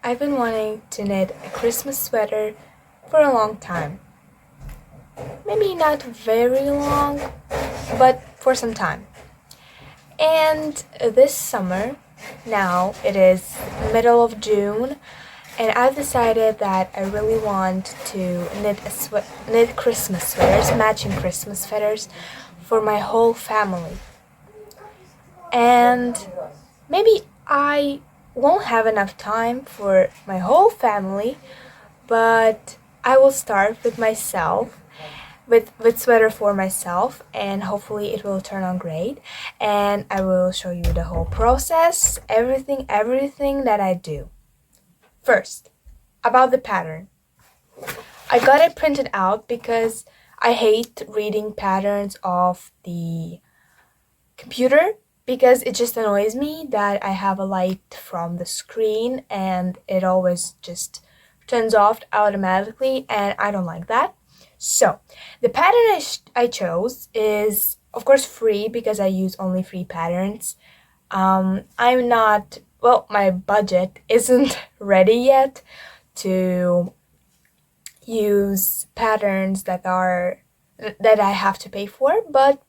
I've been wanting to knit a Christmas sweater for a long time. Maybe not very long, but for some time. And this summer, now it is middle of June, and I've decided that I really want to knit Christmas sweaters, matching Christmas sweaters for my whole family. And maybe I won't have enough time for my whole family, but I will start with myself, with sweater for myself, and hopefully it will turn out great. And I will show you the whole process, everything that I do. First, about the pattern. I got it printed out because I hate reading patterns off the computer because it just annoys me that I have a light from the screen and it always just turns off automatically, and I don't like that. So the pattern I chose is of course free because I use only free patterns. I'm not, well, my budget isn't ready yet to use patterns that I have to pay for, but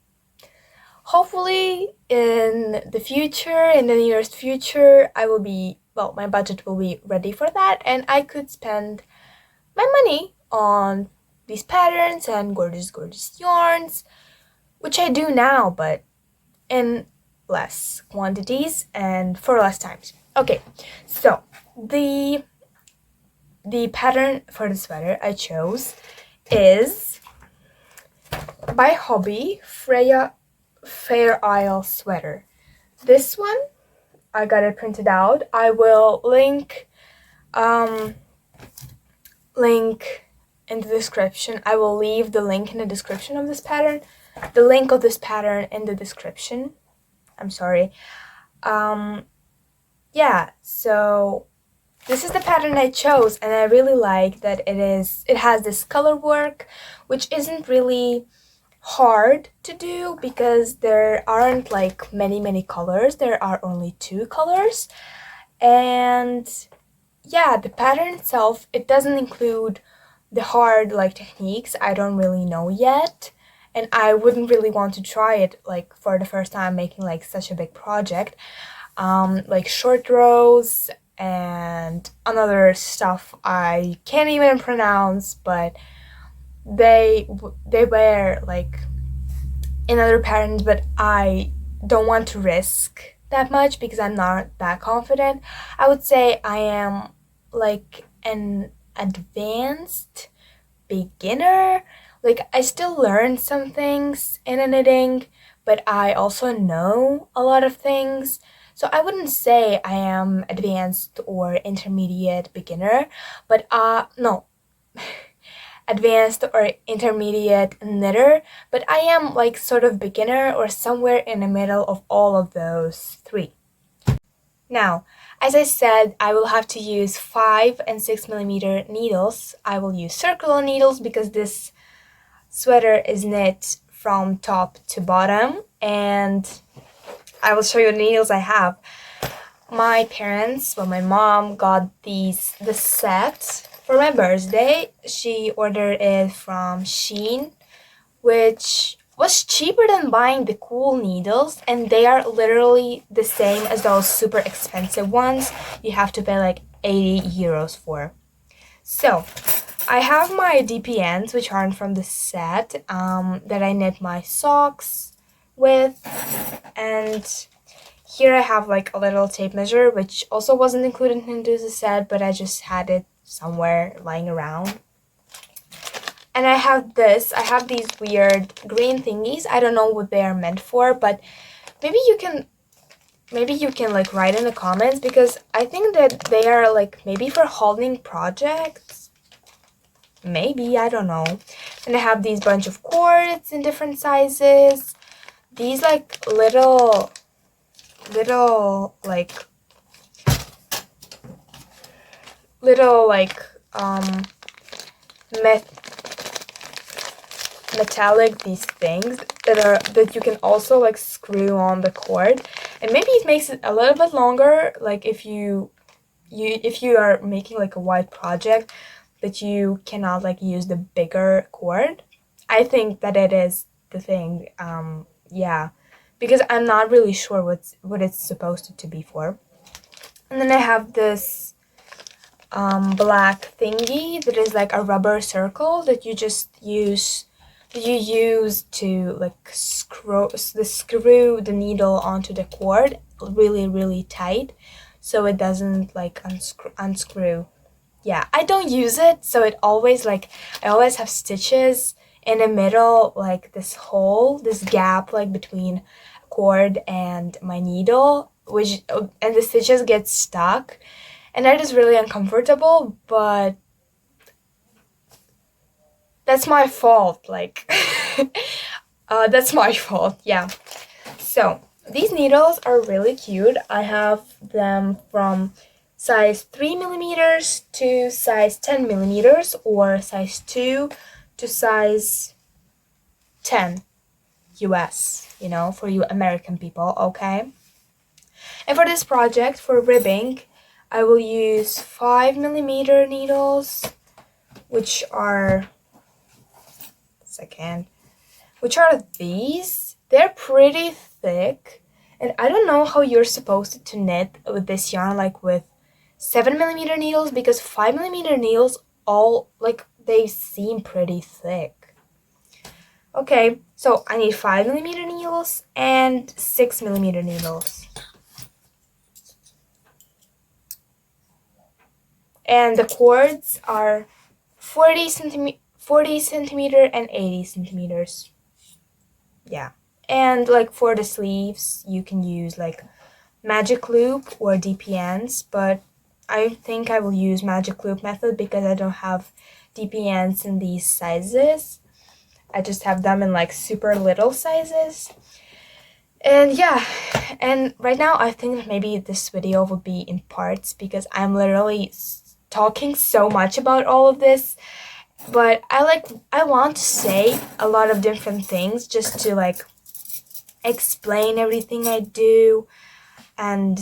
hopefully in the nearest future, my budget will be ready for that, and I could spend my money on these patterns and gorgeous yarns, which I do now, but in less quantities and for less times. Okay, so the pattern for the sweater I chose is by Hobby Freya Fair Isle sweater. This one, I got it printed out. I will link in the description. I will leave the link in the description of this pattern. The link of this pattern in the description. I'm sorry. Yeah, so this is the pattern I chose, and I really like that it has this color work, which isn't really hard to do because there aren't like many colors. There are only 2 colors. And yeah, the pattern itself, it doesn't include the hard like techniques. I don't really know yet, and I wouldn't really want to try it like for the first time making like such a big project. Like short rows and another stuff I can't even pronounce, but they were like in other patterns, but I don't want to risk that much because I'm not that confident. I would say I am like an advanced beginner. Like I still learn some things in knitting, but I also know a lot of things. So I wouldn't say I am advanced or intermediate beginner, but no. Advanced or intermediate knitter, but I am like sort of beginner or somewhere in the middle of all of those 3. Now, as I said, I will have to use 5 and 6mm needles. I will use circular needles because this sweater is knit from top to bottom, and I will show you the needles I have. My parents, my mom got this set for my birthday. She ordered it from Shein, which was cheaper than buying the cool needles, and they are literally the same as those super expensive ones you have to pay like 80 euros for. So I have my DPNs, which aren't from the set, that I knit my socks with, and here I have like a little tape measure, which also wasn't included into the set, but I just had it somewhere lying around. And I have these weird green thingies. I don't know what they are meant for, but maybe you can like write in the comments, because I think that they are like maybe for holding projects. Maybe, I don't know. And I have these bunch of cords in different sizes. These like little metallic these things that you can also like screw on the cord, and maybe it makes it a little bit longer, like if you if you are making like a wide project, but you cannot like use the bigger cord. I think that it is the thing. Yeah, because I'm not really sure what it's supposed to be for. And then I have this black thingy that is like a rubber circle that you use to like screw the needle onto the cord really tight so it doesn't like unscrew. Yeah, I don't use it, so it always like I always have stitches in the middle, like this hole, this gap like between cord and my needle, which and the stitches get stuck, and that is really uncomfortable, but that's my fault, like that's my fault, yeah. So these needles are really cute. I have them from size 3 millimeters to size 10 millimeters, or size 2 to size 10 US, for you American people, okay? And for this project, for ribbing, I will use 5 millimeter needles, which are, second, which are these. They're pretty thick, and I don't know how you're supposed to knit with this yarn, like with 7 millimeter needles, because 5 millimeter needles all like they seem pretty thick. Okay, so I need 5 millimeter needles and 6 millimeter needles. And the cords are 40 centimeter and 80 centimeters. Yeah. And like for the sleeves, you can use like magic loop or DPNs, but I think I will use magic loop method because I don't have DPNs in these sizes. I just have them in like super little sizes. And yeah, and right now I think that maybe this video will be in parts because I'm literally talking so much about all of this, but I want to say a lot of different things just to like explain everything I do, and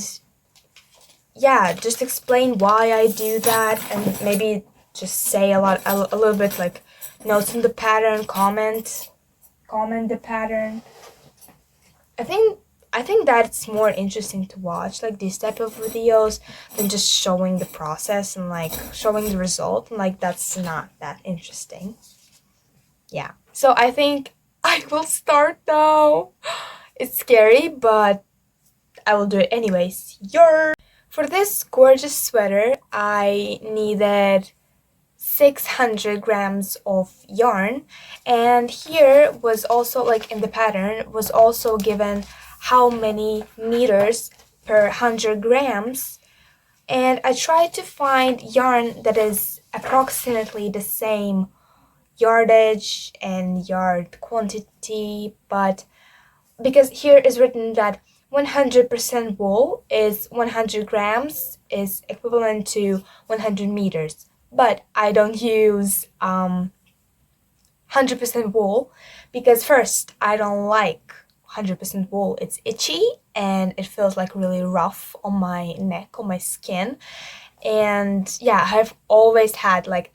yeah, just explain why I do that, and maybe just say a little bit like notes in the pattern, comment the pattern. I think that's more interesting to watch, like these type of videos, than just showing the process and like showing the result, and like that's not that interesting. Yeah. So I think I will start now. It's scary, but I will do it anyways. For this gorgeous sweater, I needed 600 grams of yarn, and here was also like in the pattern was also given how many meters per 100 grams, and I tried to find yarn that is approximately the same yardage and yard quantity, but because here is written that 100% wool is 100 grams is equivalent to 100 meters, but I don't use 100% wool because first, I don't like 100% wool. It's itchy and it feels like really rough on my neck, on my skin. And yeah, I've always had like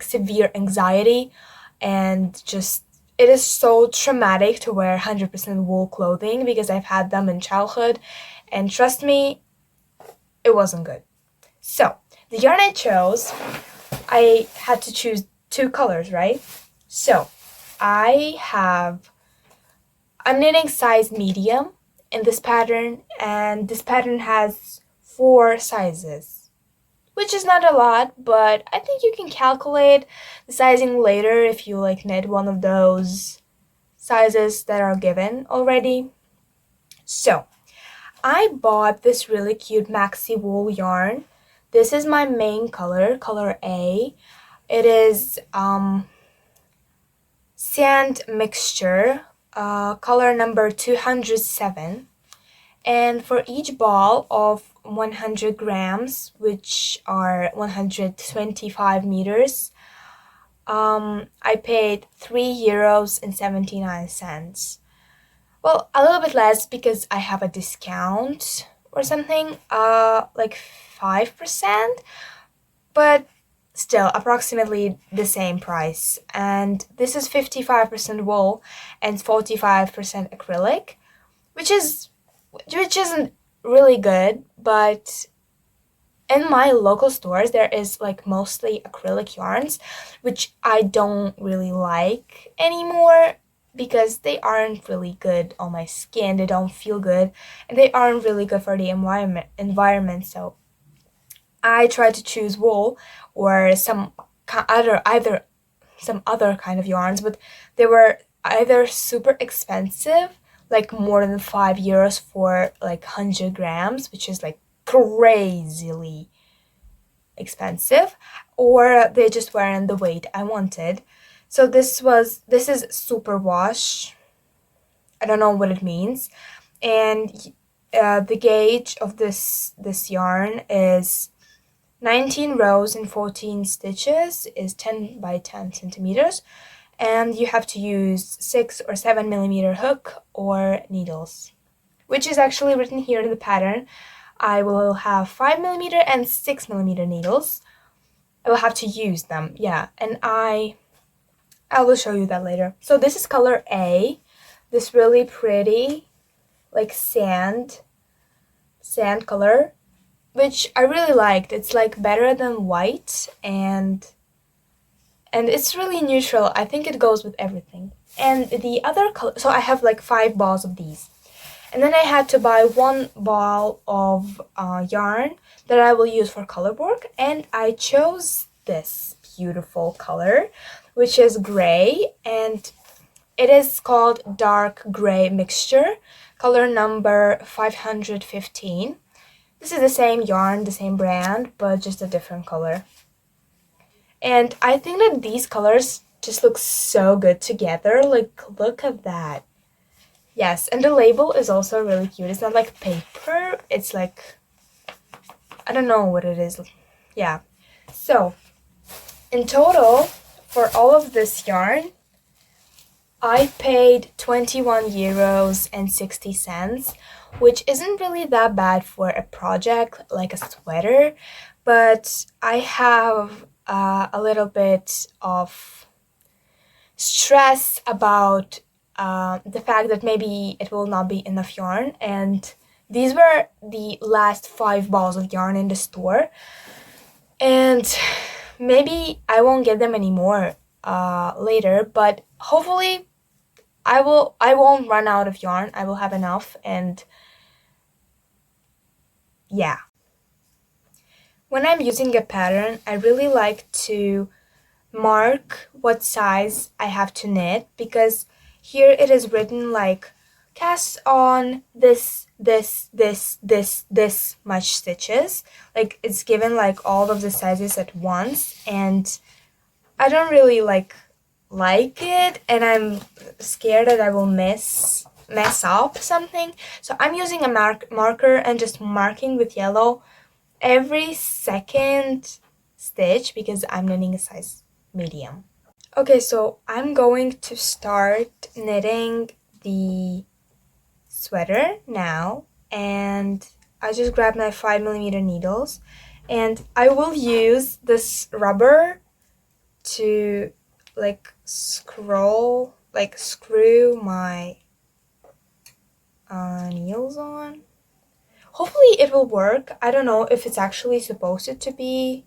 severe anxiety, and just it is so traumatic to wear 100% wool clothing because I've had them in childhood, and trust me, it wasn't good. So, the yarn I chose, I had to choose two colors, right? So, I'm knitting size medium in this pattern, and this pattern has 4 sizes, which is not a lot, but I think you can calculate the sizing later if you like knit one of those sizes that are given already. So, I bought this really cute maxi wool yarn. This is my main color, color A. It is sand mixture, color number 207. And for each ball of 100 grams, which are 125 meters, I paid €3 and 79 cents. Well, a little bit less because I have a discount or something, like 5%, but still approximately the same price. And this is 55% wool and 45% acrylic, which isn't really good, but in my local stores there is like mostly acrylic yarns, which I don't really like anymore because they aren't really good on my skin. They don't feel good and they aren't really good for the environment. So I try to choose wool or some other kind of yarns, but they were either super expensive, like more than €5 for like 100 grams, which is like crazily expensive, or they just weren't the weight I wanted. So this is superwash. I don't know what it means, and the gauge of this yarn is 19 rows and 14 stitches is 10 by 10 centimeters, and you have to use 6 or 7 millimeter hook or needles, which is actually written here in the pattern. I will have 5 millimeter and 6 millimeter needles. I will have to use them, yeah, and I will show you that later. So this is color A, this really pretty, like sand color, which I really liked. It's like better than white, and it's really neutral. I think it goes with everything. And the other color, so I have like 5 balls of these. And then I had to buy 1 ball of yarn that I will use for color work, and I chose this beautiful color, which is gray, and it is called dark gray mixture, color number 515. This is the same yarn, the same brand, but just a different color. And I think that these colors just look so good together. Like, look at that. Yes, and the label is also really cute. It's not like paper, it's like, I don't know what it is. Yeah. So, in total, for all of this yarn, I paid €21 and 60 cents, which isn't really that bad for a project like a sweater, but I have a little bit of stress about the fact that maybe it will not be enough yarn, and these were the last 5 balls of yarn in the store, and maybe I won't get them anymore later, but hopefully I won't run out of yarn. I will have enough, and yeah. When I'm using a pattern, I really like to mark what size I have to knit, because here it is written like cast on this much stitches. Like, it's given like all of the sizes at once, and I don't really like it, and I'm scared that I will mess up something. So I'm using a marker and just marking with yellow every second stitch because I'm knitting a size medium. Okay, so I'm going to start knitting the sweater now, and I just grabbed my 5 millimeter needles, and I will use this rubber to like screw my needles on. Hopefully it will work. I don't know if it's actually supposed to be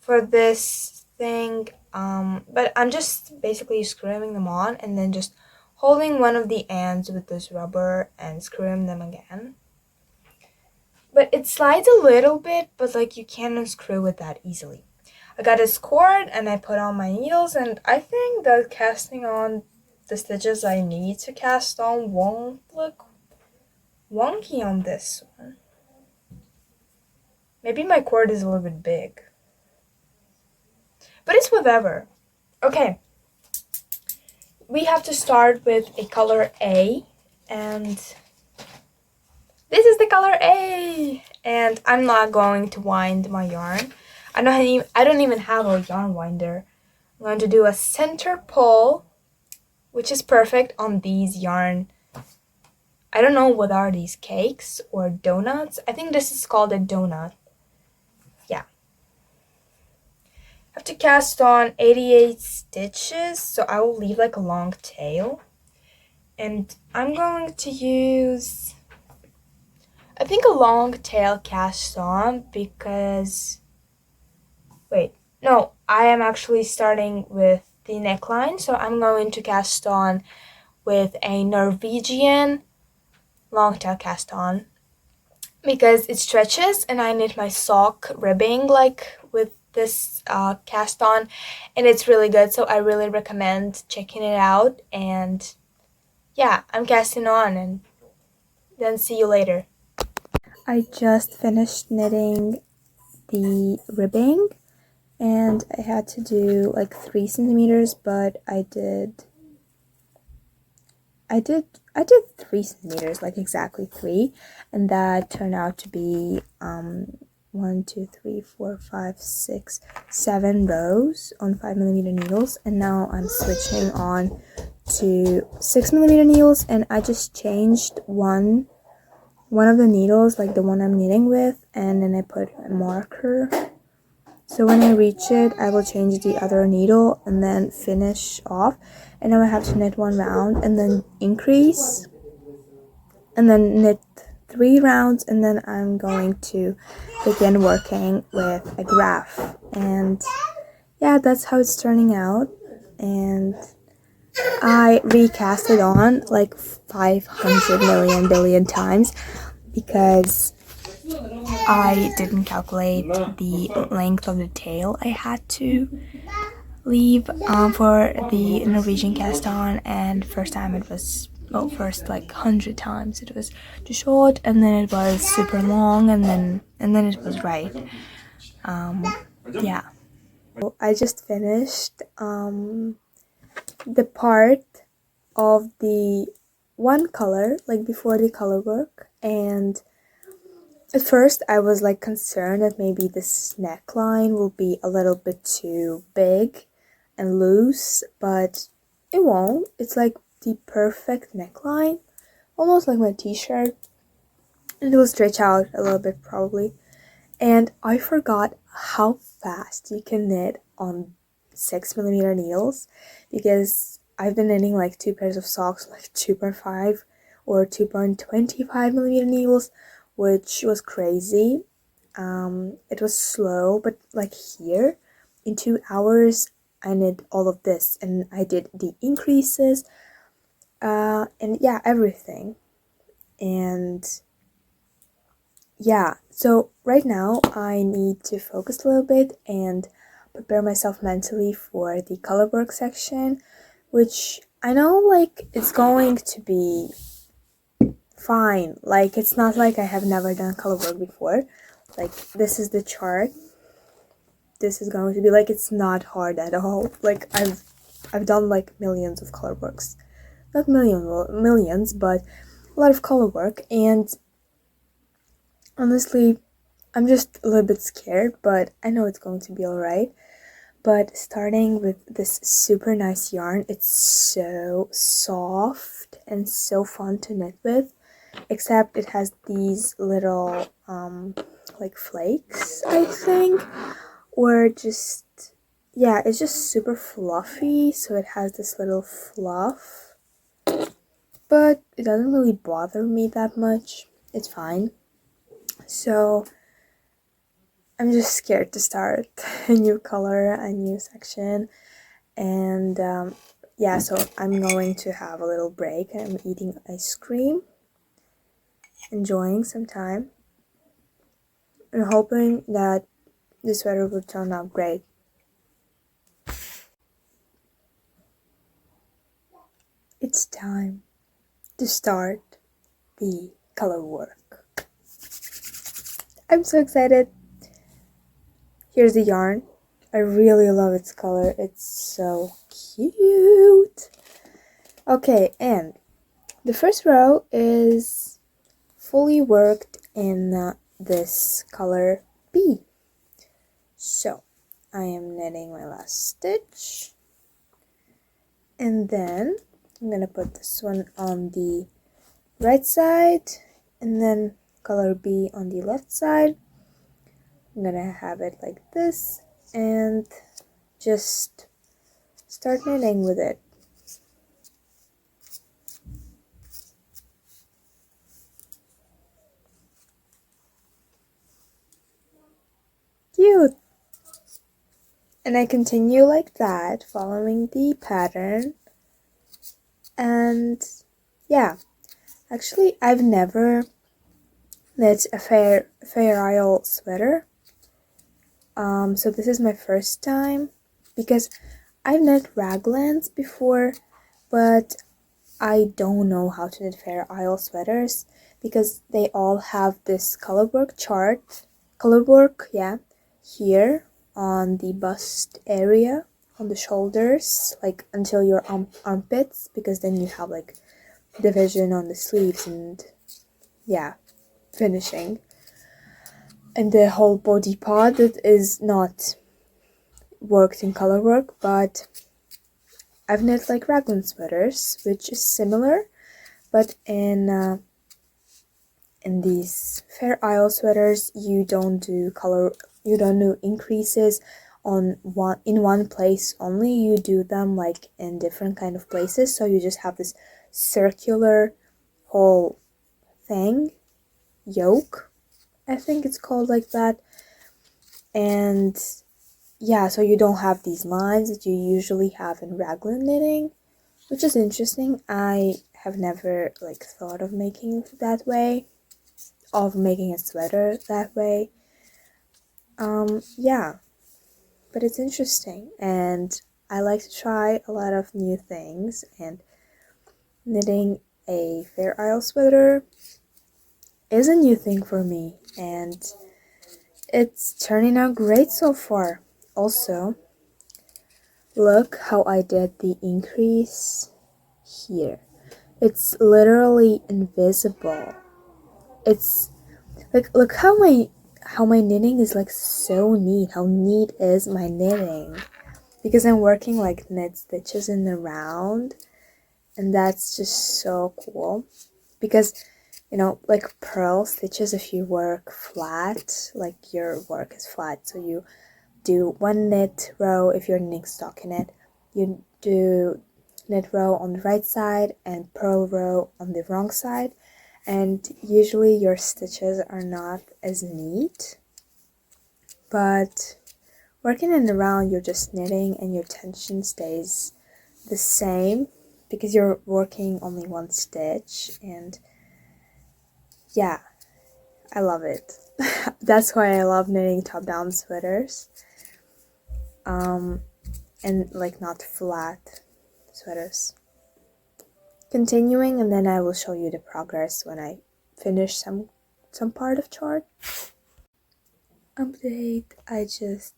for this thing, but I'm just basically screwing them on and then just holding one of the ends with this rubber and screwing them again. But it slides a little bit, but like you can't unscrew it that easily. I got this cord and I put on my needles, and I think that casting on the stitches I need to cast on won't look wonky on this one. Maybe my cord is a little bit big, but it's whatever. Okay, we have to start with a color A, and this is the color A, and I'm not going to wind my yarn. I don't even have a yarn winder. I'm going to do a center pull, which is perfect on these yarn. I don't know what are these, cakes or donuts. I think this is called a donut. Yeah. I have to cast on 88 stitches, so I will leave like a long tail. And I'm going to use, I think, a long tail cast on because, wait, no, I am actually starting with the neckline, so I'm going to cast on with a Norwegian long tail cast on because it stretches and I need my sock ribbing like with this cast on, and it's really good, so I really recommend checking it out. And yeah, I'm casting on and then see you later. I just finished knitting the ribbing and I had to do like 3 centimeters, but I did 3 centimeters, like exactly 3, and that turned out to be 1, 2, 3, 4, 5, 6, 7 rows on 5mm needles, and now I'm switching on to 6mm needles, and I just changed one of the needles, like the one I'm knitting with, and then I put a marker. So when I reach it, I will change the other needle and then finish off. And now I have to knit 1 round and then increase and then knit 3 rounds, and then I'm going to begin working with a graph. And yeah, that's how it's turning out. And I recast it on like 500 million billion times because I didn't calculate the length of the tail I had to leave for the Norwegian cast on, and first time it was, well, first like 100 times it was too short, and then it was super long, and then it was right. Yeah. I just finished the part of the one color, like before the color work, and at first I was like concerned that maybe this neckline will be a little bit too big and loose, but it won't. It's like the perfect neckline, almost like my t-shirt, and it will stretch out a little bit probably. And I forgot how fast you can knit on 6mm needles, because I've been knitting like 2 pairs of socks like 2.5 or 2.25mm needles, which was crazy. It was slow, but like here in 2 hours I knit all of this, and I did the increases and yeah, everything. And yeah, so right now I need to focus a little bit and prepare myself mentally for the color work section, which I know like it's going to be fine. Like, it's not like I have never done color work before. Like, this is the chart. This is going to be like, it's not hard at all. Like, I've done like millions of color works. Not millions, but a lot of color work, and honestly, I'm just a little bit scared, but I know it's going to be alright. But starting with this super nice yarn, it's so soft and so fun to knit with, except it has these little like flakes, I think, or just, yeah, it's just super fluffy, so it has this little fluff, but it doesn't really bother me that much. It's fine. So I'm just scared to start a new color, a new section, and yeah, so I'm going to have a little break. I'm eating ice cream, enjoying some time, and hoping that this sweater will turn out great. It's time to start the color work. I'm so excited. Here's the yarn. I really love its color. It's so cute. Okay, and the first row is fully worked in this color B. So I am knitting my last stitch, and then I'm gonna put this one on the right side and then color B on the left side. I'm gonna have it like this and just start knitting with it. Cute! And I continue like that, following the pattern. And yeah, actually I've never knit a Fair Isle sweater. So this is my first time because I've knit raglans before, but I don't know how to knit Fair Isle sweaters because they all have this colorwork chart, colorwork, yeah, here on the bust area, on the shoulders, like until your armpits, because then you have like division on the sleeves and yeah, finishing. And the whole body part that is not worked in colorwork, but I've knit like raglan sweaters, which is similar, but in these Fair Isle sweaters, you don't do increases on one place only. You do them like in different kind of places, so you just have this circular whole thing, yoke, I think it's called like that, and yeah, so you don't have these lines that you usually have in raglan knitting, which is interesting. I have never like thought of making it that way, of making a sweater that way. Yeah, but it's interesting, and I like to try a lot of new things, and knitting a Fair Isle sweater is a new thing for me, and it's turning out great so far. Also, look how I did the increase here. It's literally invisible. It's like, look how my knitting is like so neat. How neat is my knitting? Because I'm working like knit stitches in the round, and that's just so cool. Because you know, like purl stitches, if you work flat, like your work is flat, so you do one knit row if you're knitting stockinette, you do knit row on the right side and purl row on the wrong side, and usually your stitches are not as neat, but working in the round, you're just knitting and your tension stays the same because you're working only one stitch, and yeah, I love it. That's why I love knitting top-down sweaters, and like not flat sweaters. Continuing, and then I will show you the progress when I finish some part of chart. Update, I just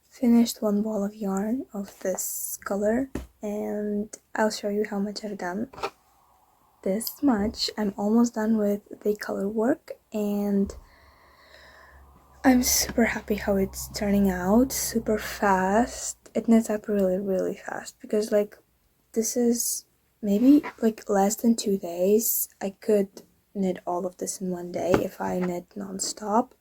finished one ball of yarn of this color, and I'll show you how much I've done. This much. I'm almost done with the color work, and I'm super happy how it's turning out. Super fast. It knits up really fast because like this is maybe like less than 2 days. I could knit all of this in one day if I knit non-stop.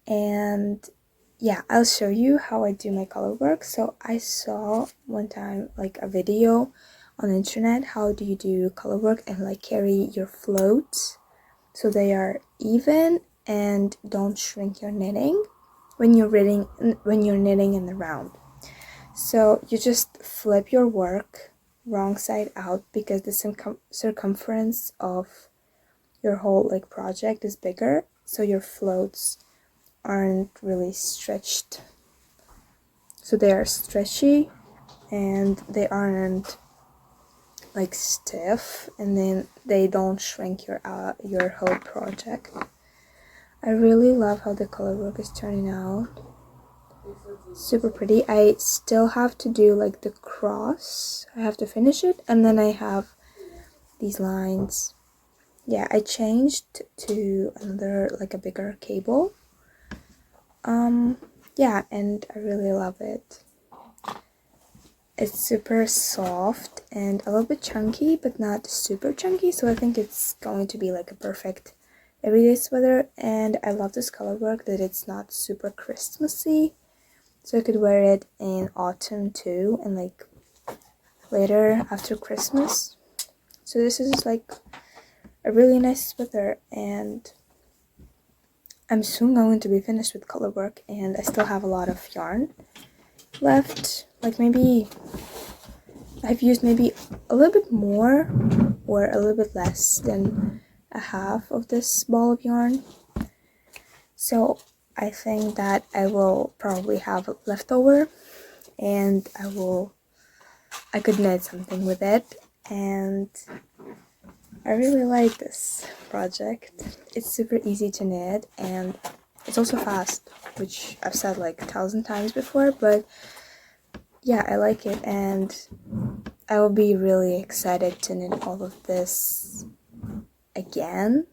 And yeah, I'll show you how I do my color work. So I saw one time like a video on the internet, how do you do color work and like carry your floats so they are even and don't shrink your knitting when you're knitting in the round. So you just flip your work wrong side out because the circumference of your whole like project is bigger, so your floats aren't really stretched. So they are stretchy and they aren't like stiff, and then they don't shrink your whole project. I really love how the color work is turning out. Super pretty. I still have to do like the cross. I have to finish it, and then I have these lines. Yeah, I changed to another like a bigger cable. Yeah, and I really love it. It's super soft and a little bit chunky, but not super chunky, so I think it's going to be like a perfect everyday sweater. And I love this color work, that it's not super Christmassy, so I could wear it in autumn too, and like later after Christmas. So this is like a really nice sweater, and I'm soon going to be finished with color work, and I still have a lot of yarn left. Like maybe I've used maybe a little bit more or a little bit less than a half of this ball of yarn. So I think that I will probably have leftover, and I could knit something with it. And I really like this project. It's super easy to knit, and it's also fast, which I've said like 1,000 times before, but yeah, I like it, and I will be really excited to knit all of this again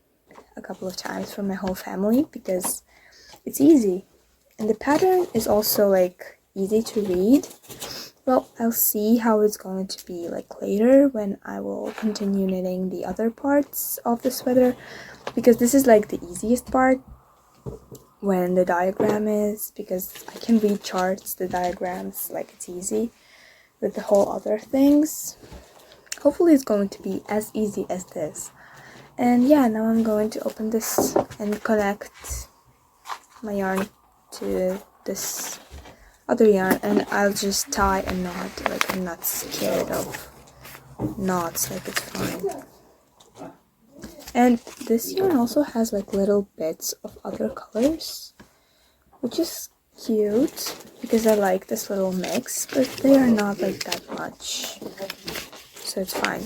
a couple of times for my whole family, because it's easy, and the pattern is also like easy to read. Well, I'll see how it's going to be like later when I will continue knitting the other parts of the sweater, because this is like the easiest part when the diagram is, because I can read charts, the diagrams, like it's easy. With the whole other things, hopefully it's going to be as easy as this. And yeah, now I'm going to open this and connect my yarn to this other yarn, and I'll just tie a knot. Like, I'm not scared of knots, like it's fine. And this yarn also has like little bits of other colors, which is cute because I like this little mix, but they are not like that much, so it's fine.